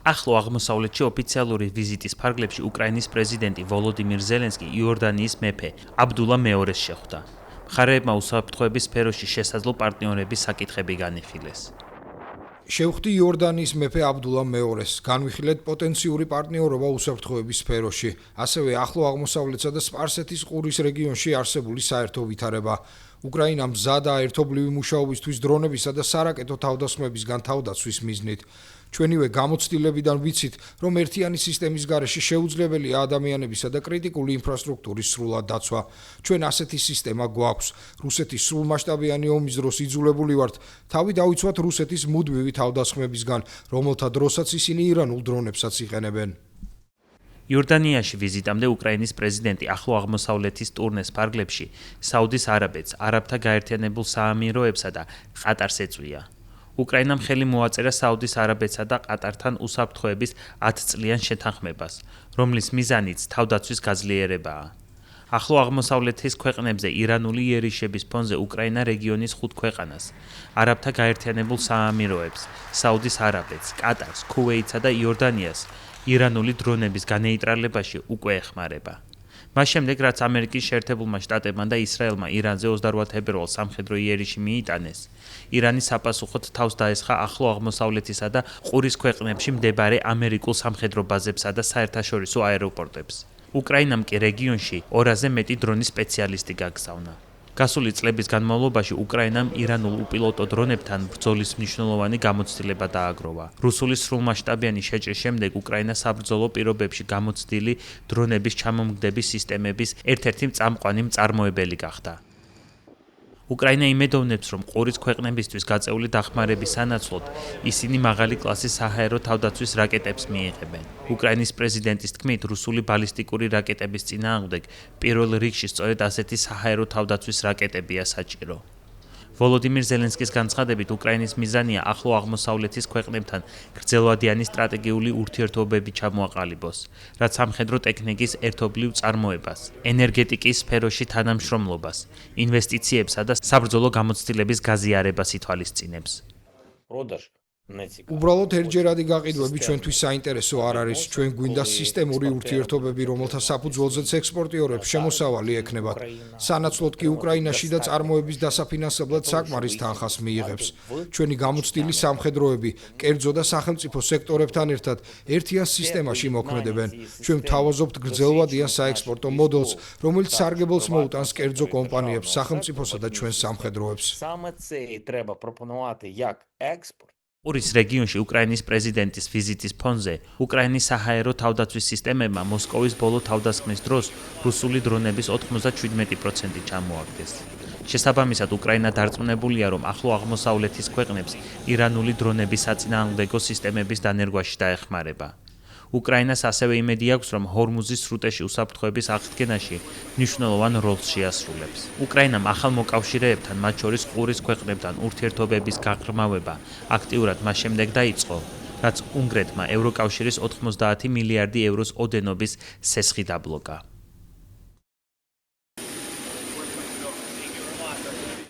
ახლო აღმოსავლეთში ოფიციალური ვიზიტის ფარგლებში უკრაინის პრეზიდენტი ვოლოდიმირ ზელენსკი იორდანიის მეფე აბდულა მეორეს შეხვდა. მხარეებმა უსაფრთხოების სფეროში შესაძლო პარტნიორების საკითხები განიხილეს. შევხვდი იორდანიის მეფე აბდულა მეორეს, განვიხილეთ პოტენციური პარტნიორობა უსაფრთხოების სფეროში, ასევე ახლო აღმოსავლეთსა და სპარსეთის ყურის რეგიონში არსებული საერთო ვითარება. უკრაინა მზადა ერთობლივი მუშაობისთვის დრონებისა და სარაკეტო თავდასხმებისგან თავდაცვის მიზნით. ჩვენივე გამოცდილებიდან ვიცით, რომ ერთიანი სისტემის გარეშე შეუძლებელია ადამიანებისა და კრიტიკული ინფრასტრუქტურის სრულად დაცვა. ჩვენ ასეთი სისტემა გვაქვს. რუსეთის სრულმასშტაბიანი ომის დროს იძულებული ვართ თავი დავიცვათ რუსეთის მუდმივი თავდასხმებისგან, რომელთა დროსაც ისინი ირანულ დრონებსაც იყენებენ. იორდანიაში ვიზიტამდე უკრაინის პრეზიდენტი ახლო აღმოსავლეთის ტურნეს ფარგლებში საუდის არაბეთს, არაბთა გაერთიანებულ საამიროებსა და ყატარს ეწვია. უკრაინამ ხელი მოაწერა საუდის არაბეთსა და ყატართან უსაფრთხოების 10 წლიან შეთანხმებას, რომლის მიზანიც თავდაცვის გაძლიერებაა. ახლო აღმოსავლეთის ქვეყნებზე ირანული იერიშების ფონზე უკრაინა რეგიონის 5 ქვეყანას, არაბთა გაერთიანებულ საამიროებს, საუდის არაბეთს, ყატარს, ქუვეითსა და იორდანიას ირანული დრონების განეიტრალებაში უკვე ეხმარება. მას შემდეგ, რაც ამერიკის შეერთებულმა შტატებმა და ისრაელმა ირანზე 28 თებერვალს სამხედრო იერიში მიიტანეს, ირანი საპასუხოდ თავს დაესხა ახლო აღმოსავლეთისა და ყურის ქვეყნებში მდებარე ამერიკულ სამხედრო ბაზებსა და საერთაშორისო აეროპორტებს. უკრაინამ კი რეგიონში 200-ზე მეტი დრონის სპეციალისტი გაგზავნა. გასული წლების განმავლობაში უკრაინამ ირანულ უპილოტო დრონებთან ბრძოლის მნიშვნელოვანი გამოცდილება დააგროვა. რუსული სრულმასშტაბიანი შეჭრის შემდეგ უკრაინა საბრძოლო პირობებში გამოცდილი დრონების ჩამომგდების სისტემების ერთ-ერთი წამყვანი მწარმოებელი გახდა. უკრაინა იმედოვნებს, რომ ყურის ქვეყნებისთვის გაწეული დახმარების სანაცვლოდ ისინი მაღალი კლასის საჰაერო თავდაცვის რაკეტებს მიიღებენ. უკრაინის პრეზიდენტის თქმით, რუსული ბალისტიკური რაკეტების წინააღმდეგ პირველ რიგში სწორედ ასეთი საჰაერო თავდაცვის რაკეტებია საჭირო. ვოლოდიმირ ზელენსკის განცხადებით, უკრაინის მიზანია ახლო აღმოსავლეთის ქვეყნებთან გრძელვადიანი სტრატეგიული ურთიერთობები ჩამოაყალიბოს, რაც სამხედრო ტექნიკის ერთობლივ წარმოებას, ენერგეტიკის სფეროში თანამშრომლობას, ინვესტიციებსა და საბრძოლო გამოცდილების გაზიარებას ითვალისწინებს. უბრალოდ ერთჯერადი გაყიდვები ჩვენთვის საინტერესო არ არის. ჩვენ გვინდა სისტემური ურთიერთობები, რომელთა საფუძველზეც ექსპორტიორებს შემოსავალი ექნებათ. სანაცვლოდ კი უკრაინაში და წარმოების დასაფინანსებლად საკმარის თანხას მიიღებს. ჩვენი გამოცდილი სამხედროები, კერძო და სახელმწიფო სექტორებთან ერთად ერთიან სისტემაში მოქმედებენ. ჩვენ ვთავაზობთ გრძელვადიან საექსპორტო მოდელს, რომელიც სარგებელს მოუტანს კერძო კომპანიებს, სახელმწიფოსა და ჩვენს სამხედროებს. ყურის რეგიონში უკრაინის პრეზიდენტის ვიზიტის ფონზე უკრაინის საჰაერო თავდაცვის სისტემებმა მოსკოვის ბოლო თავდასხმის დროს რუსული დრონების 97% ჩამოაგდეს. შესაბამისად, უკრაინა დარწმუნებულია, რომ ახლო აღმოსავლეთის ქვეყნებს ირანული დრონების საწინააღმდეგო სისტემების დანერგვაში დაეხმარება. უკრაინას ასევე იმედი აქვს, რომ ჰორმუზის სრუტეში უსაფრთხოების აღდგენაში მნიშვნელოვან როლს შეასრულებს. უკრაინამ ახალ მოკავშირეებთან, მათ შორის ყურის ქვეყნებთან ურთიერთობების გაღრმავება აქტიურად მას შემდეგ დაიწყო, რაც უნგრეთმა ევროკავშირის 90 მილიარდი ევროს ოდენობის სესხი დაბლოკა.